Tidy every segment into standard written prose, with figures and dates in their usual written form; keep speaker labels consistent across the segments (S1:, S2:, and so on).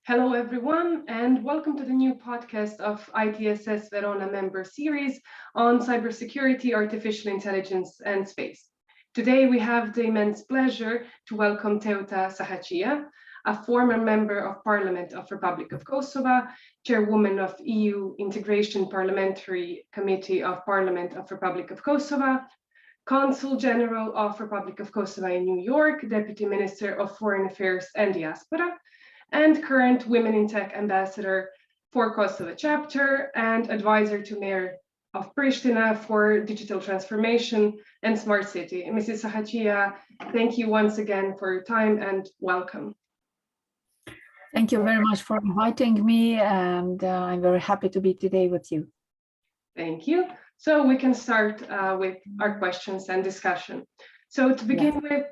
S1: Hello, everyone, and welcome to the new podcast of ITSS Verona member series on cybersecurity, artificial intelligence, and space. Today, we have the immense pleasure to welcome Teuta Sahatqija, a former member of Parliament of Republic of Kosovo, chairwoman of EU Integration Parliamentary Committee of Parliament of Republic of Kosovo, Consul General of Republic of Kosovo in New York, Deputy Minister of Foreign Affairs and Diaspora, and current Women in Tech Ambassador for Kosovo Chapter and advisor to Mayor of Pristina for digital transformation and smart city. Mrs. Sahatqija, thank you once again for your time and welcome.
S2: Thank you very much for inviting me, and I'm very happy to be today with you.
S1: Thank you. So we can start with our questions and discussion. So to begin with,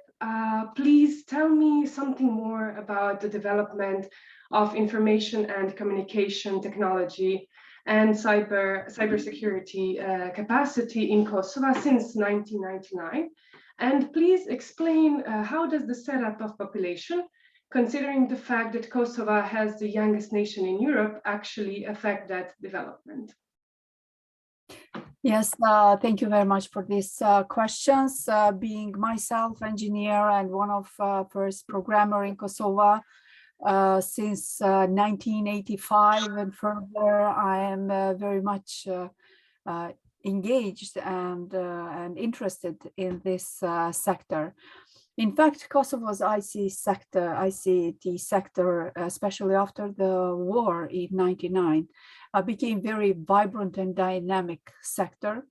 S1: please tell me something more about the development of information and communication technology and cybersecurity capacity in Kosovo since 1999. And please explain how does the setup of population, considering the fact that Kosovo has the youngest nation in Europe, actually affect that development?
S2: Yes, thank you very much for these questions. Being myself engineer and one of first programmer in Kosovo since 1985 and further, I am very much engaged and interested in this sector. In fact, Kosovo's ICT sector, especially after the war in '99, became very vibrant and dynamic sector.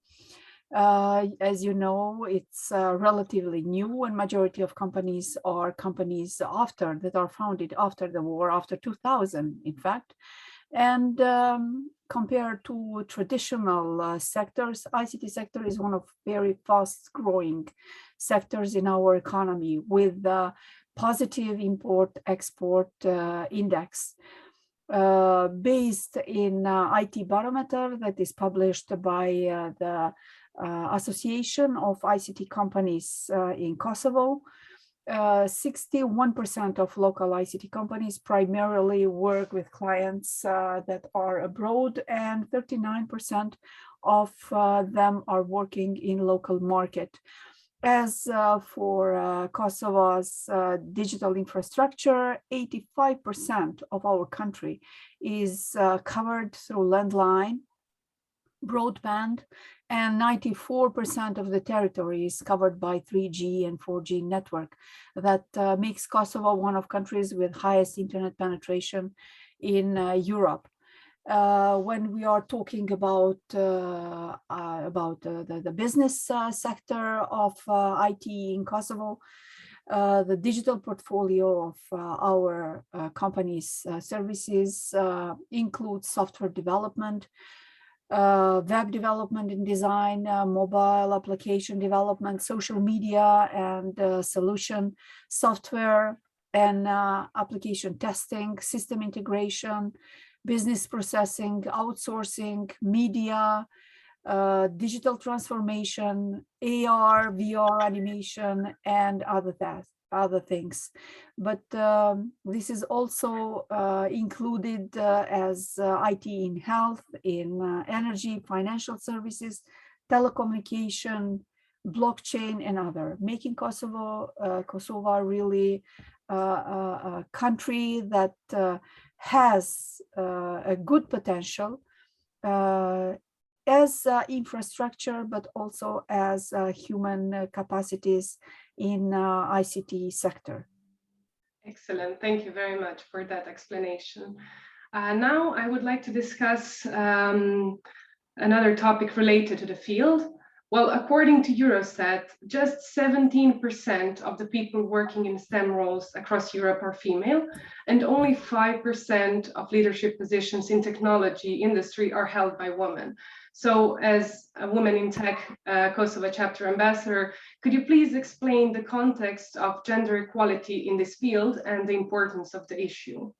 S2: As you know, it's relatively new, and majority of companies are companies that are founded after the war, after 2000, in fact. And compared to traditional sectors, ICT sector is one of very fast growing sectors in our economy with positive import-export index based in IT barometer that is published by the Association of ICT Companies in Kosovo. 61% of local ICT companies primarily work with clients that are abroad, and 39% of them are working in local market. As for Kosovo's digital infrastructure, 85% of our country is covered through landline, broadband, and 94% of the territory is covered by 3G and 4G network. That makes Kosovo one of countries with highest internet penetration in Europe. When we are talking about the business sector of IT in Kosovo, the digital portfolio of our company's services includes software development, web development and design, mobile application development, social media and solution software and application testing, system integration, business processing, outsourcing, media, digital transformation, AR, VR animation, and other things. But this is also included as IT in health, in energy, financial services, telecommunication, blockchain, and other, making Kosovo really a country that has a good potential as infrastructure, but also as human capacities in ICT sector.
S1: Excellent. Thank you very much for that explanation. Now I would like to discuss another topic related to the field. Well, according to Eurostat, just 17% of the people working in STEM roles across Europe are female, and only 5% of leadership positions in technology industry are held by women. So as a Women in Tech Kosovo Chapter Ambassador, could you please explain the context of gender equality in this field and the importance of the issue?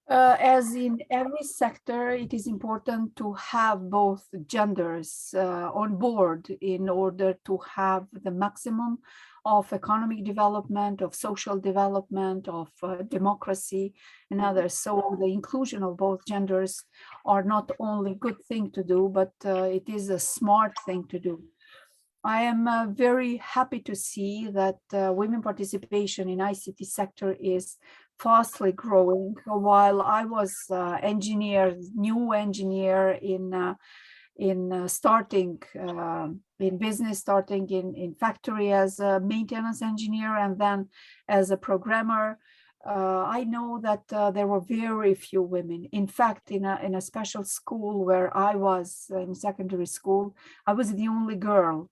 S2: As in every sector, it is important to have both genders on board in order to have the maximum of economic development, of social development, of democracy and others. So the inclusion of both genders are not only a good thing to do, but it is a smart thing to do. I am very happy to see that women participation in ICT sector is fastly growing. While I was new engineer in starting in business, starting in factory as a maintenance engineer and then as a programmer, I know that there were very few women. In fact, in a special school where I was in secondary school, I was the only girl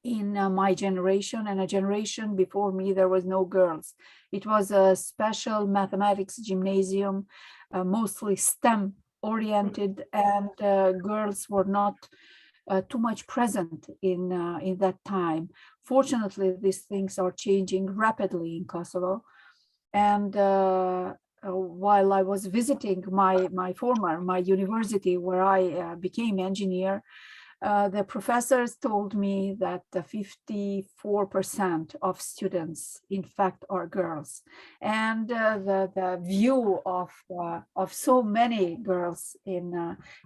S2: in my generation, and a generation before me, there was no girls. It was a special mathematics gymnasium, mostly STEM oriented, and girls were not too much present in that time. Fortunately, these things are changing rapidly in Kosovo. And while I was visiting my university where I became engineer, the professors told me that 54% of students, in fact, are girls. And the view of so many girls in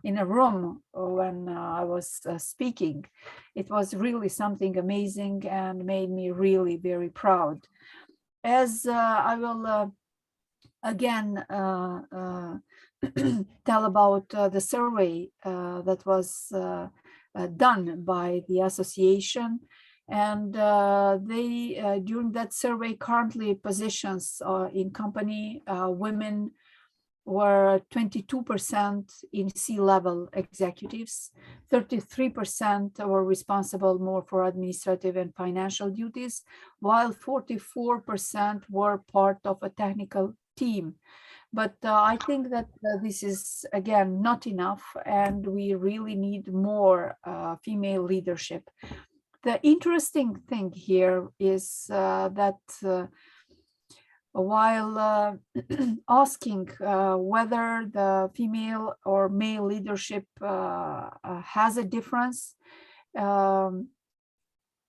S2: a room when I was speaking, it was really something amazing and made me really very proud. As I will again tell about the survey that was done by the association, and they during that survey, currently positions in company, women were 22% in C-level executives, 33% were responsible more for administrative and financial duties, while 44% were part of a technical team. But I think that this is, again, not enough, and we really need more female leadership. The interesting thing here is that while asking whether the female or male leadership has a difference,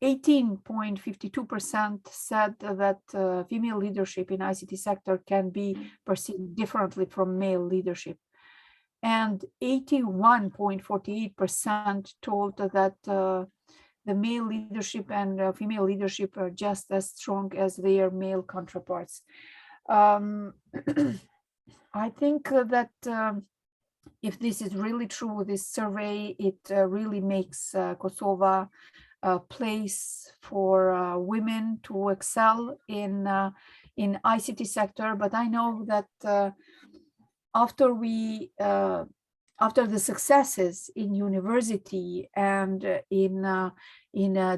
S2: 18.52% said that female leadership in ICT sector can be perceived differently from male leadership. And 81.48% told that the male leadership and female leadership are just as strong as their male counterparts. I think that if this is really true, this survey, it really makes Kosovo a place for women to excel in ICT sector. But I know that after the successes in university and in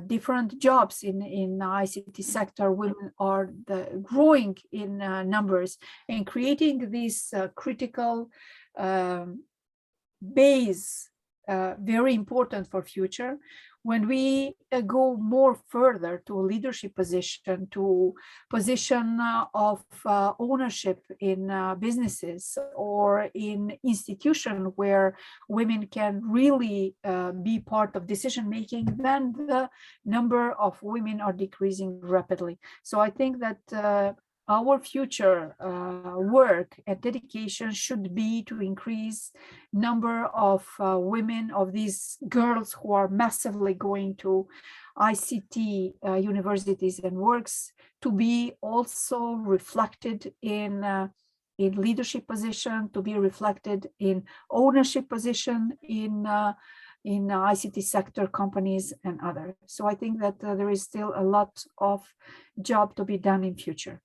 S2: different jobs in ICT sector, women are growing in numbers and creating this critical base, very important for future. When we go more further to a leadership position, to position of ownership in businesses or in institution where women can really be part of decision making, then the number of women are decreasing rapidly. So I think that our future work and dedication should be to increase number of women, of these girls who are massively going to ICT universities and works, to be also reflected in leadership position, to be reflected in ownership position in ICT sector companies and others. So I think that there is still a lot of job to be done in future.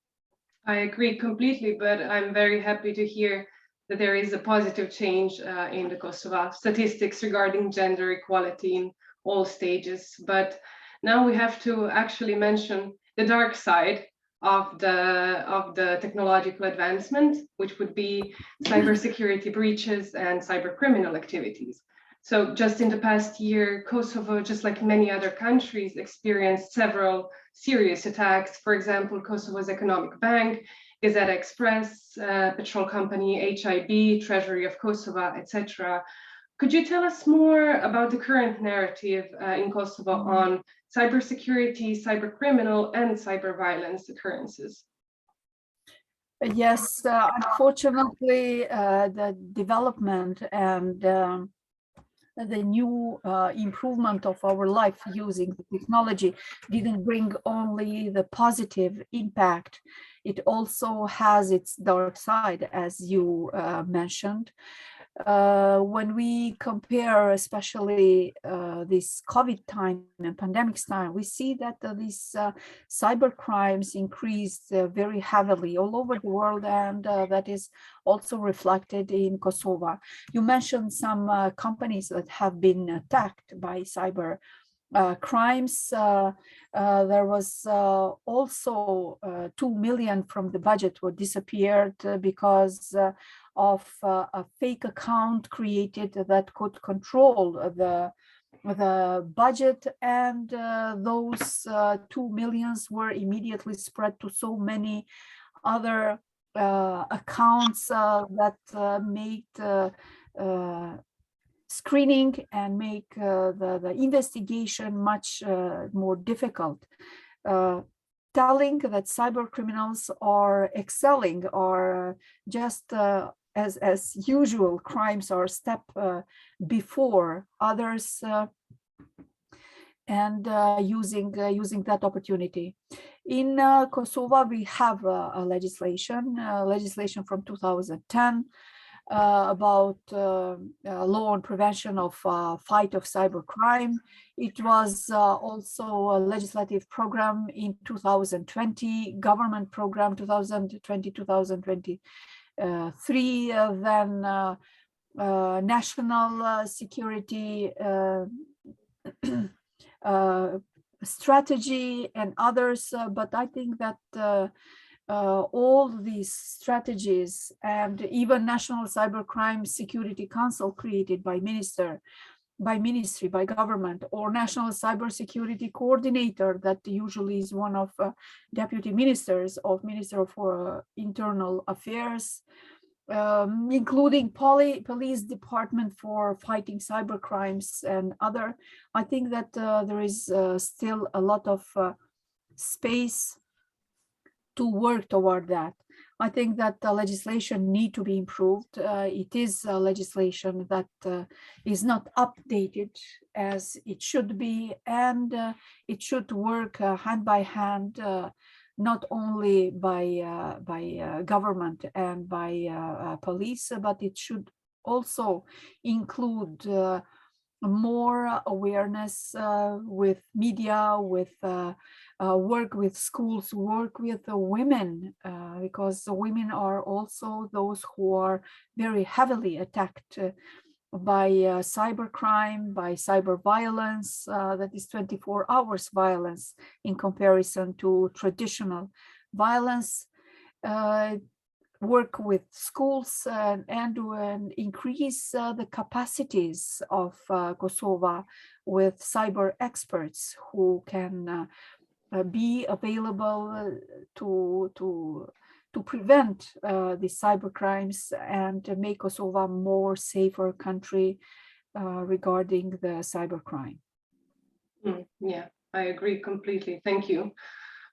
S1: I agree completely, but I'm very happy to hear that there is a positive change in the Kosovo statistics regarding gender equality in all stages. But now we have to actually mention the dark side of the technological advancement, which would be cybersecurity breaches and cybercriminal activities. So just in the past year, Kosovo, just like many other countries, experienced several serious attacks. For example, Kosovo's economic bank, Gazeta Express, petrol company HIB, Treasury of Kosovo, etc., Could you tell us more about the current narrative in Kosovo on cybersecurity, cybercriminal, and cyberviolence occurrences?
S2: Yes, unfortunately, the development and the new improvement of our life using the technology didn't bring only the positive impact. It also has its dark side, as you mentioned. When we compare, especially this COVID time and pandemic time, we see that these cyber crimes increased very heavily all over the world, and that is also reflected in Kosovo. You mentioned some companies that have been attacked by cyber crimes. There was also 2 million from the budget were disappeared because of a fake account created that could control the budget, and those 2 millions were immediately spread to so many other accounts that made screening and make the investigation much more difficult. Telling that cyber criminals are excelling, or just as usual, crimes are step before others, and using that opportunity. In Kosovo, we have a legislation from 2010 about law on prevention of fight of cybercrime. It was also a legislative program in 2020, government program 2020-2023, then national security strategy and others. But I think that all these strategies, and even National Cybercrime Security Council created by ministry, by government, or National Cybersecurity Coordinator, that usually is one of deputy ministers of Minister of Internal Affairs, including police department for fighting cyber crimes and other. I think that there is still a lot of space to work toward that. I think that the legislation need to be improved. It is a legislation that is not updated as it should be, and it should work hand by hand, not only by government and by police, but it should also include more awareness with media, with work with schools, work with women, because the women are also those who are very heavily attacked by cybercrime, by cyber violence, that is 24 hours violence in comparison to traditional violence. Work with schools and increase the capacities of Kosovo with cyber experts who can be available to prevent the cyber crimes and make Kosovo a more safer country regarding the cybercrime.
S1: Yeah, I agree completely. Thank you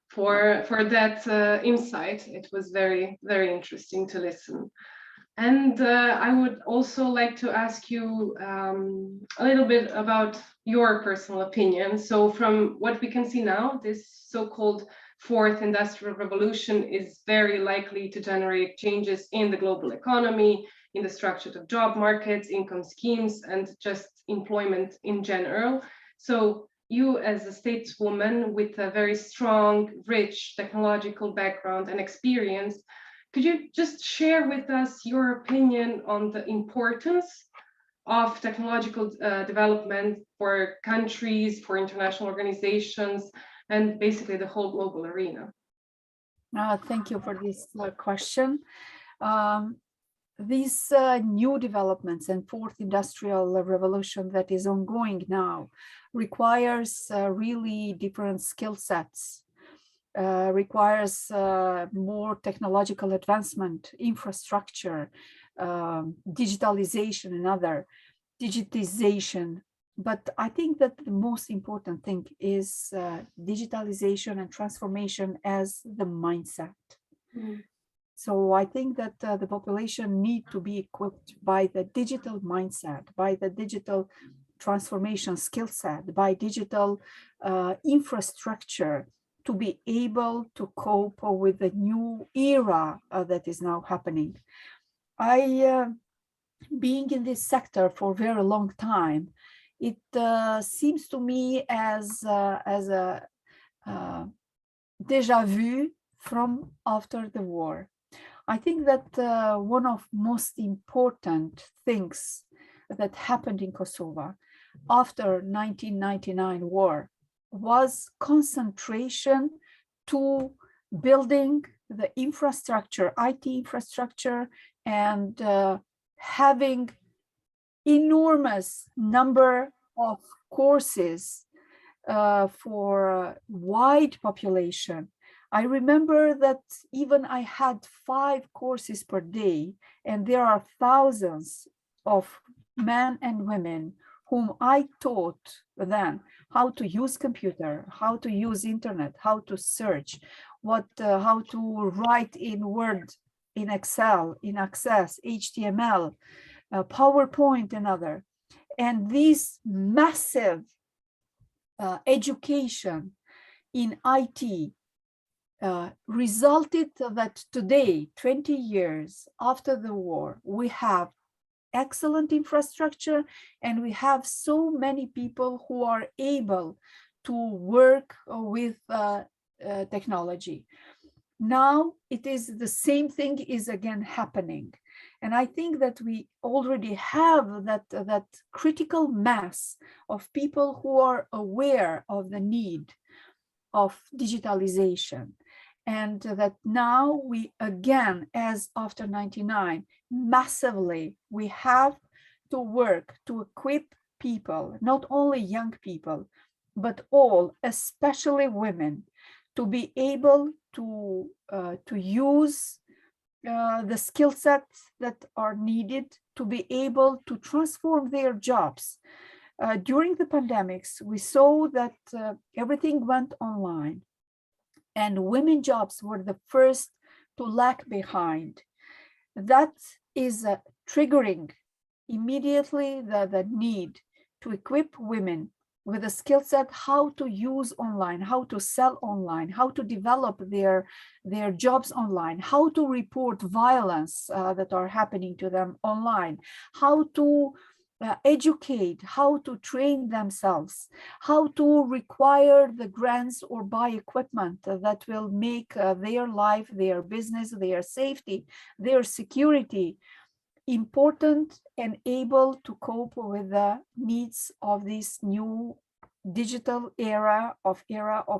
S1: for that insight. It was very, very interesting to listen. And I would also like to ask you a little bit about your personal opinion. So from what we can see now, this so-called fourth industrial revolution is very likely to generate changes in the global economy, in the structure of job markets, income schemes, and just employment in general. So you, as a stateswoman with a very strong, rich technological background and experience, could you just share with us your opinion on the importance of technological development for countries, for international organizations, and basically the whole global arena?
S2: Thank you for this question. These new developments and fourth industrial revolution that is ongoing now requires really different skill sets, requires more technological advancement, infrastructure, digitalization, and other. digitization, but I think that the most important thing is digitalization and transformation as the mindset.
S1: Mm.
S2: So I think that the population need to be equipped by the digital mindset, by the digital transformation skill set, by digital infrastructure to be able to cope with the new era that is now happening. Being in this sector for a very long time, it seems to me as a déjà vu from after the war. I think that one of most important things that happened in Kosovo after 1999 war was concentration to building the infrastructure, IT infrastructure, and having enormous number of courses for wide population. I remember that even I had 5 courses per day, and there are thousands of men and women whom I taught then how to use computer, how to use internet, how to search, how to write in Word, in Excel, in Access, HTML, PowerPoint, and other. And this massive education in IT resulted that today, 20 years after the war, we have excellent infrastructure and we have so many people who are able to work with technology. Now it is the same thing is again happening. And I think that we already have that critical mass of people who are aware of the need of digitalization. And that now we again, as after 99, massively, we have to work to equip people, not only young people, but all, especially women, to be able to use the skill sets that are needed to be able to transform their jobs. During the pandemics, we saw that everything went online, and women jobs were the first to lag behind. That is triggering immediately the need to equip women with a skill set how to use online, how to sell online, how to develop their jobs online, how to report violence that are happening to them online, how to educate, how to train themselves, how to require the grants or buy equipment that will make their life, their business, their safety, their security important and able to cope with the needs of this new digital era of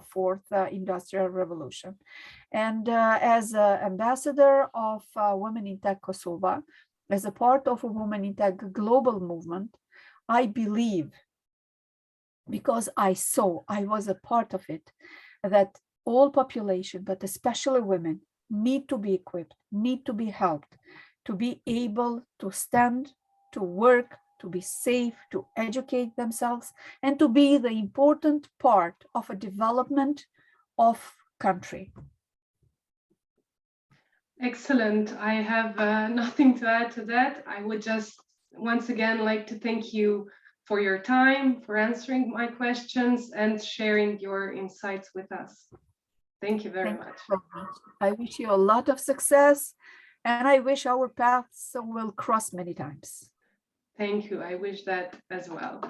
S2: fourth industrial revolution. And as ambassador of Women in Tech Kosovo, as a part of a Women in Tech global movement, I believe, because I was a part of it, that all population, but especially women, need to be equipped, need to be helped, to be able to stand, to work, to be safe, to educate themselves, and to be the important part of a development of country.
S1: Excellent. I have nothing to add to that. I would just once again like to thank you for your time, for answering my questions and sharing your insights with us. Thank you very much.
S2: I wish you a lot of success, and I wish our paths will cross many times.
S1: Thank you. I wish that as well.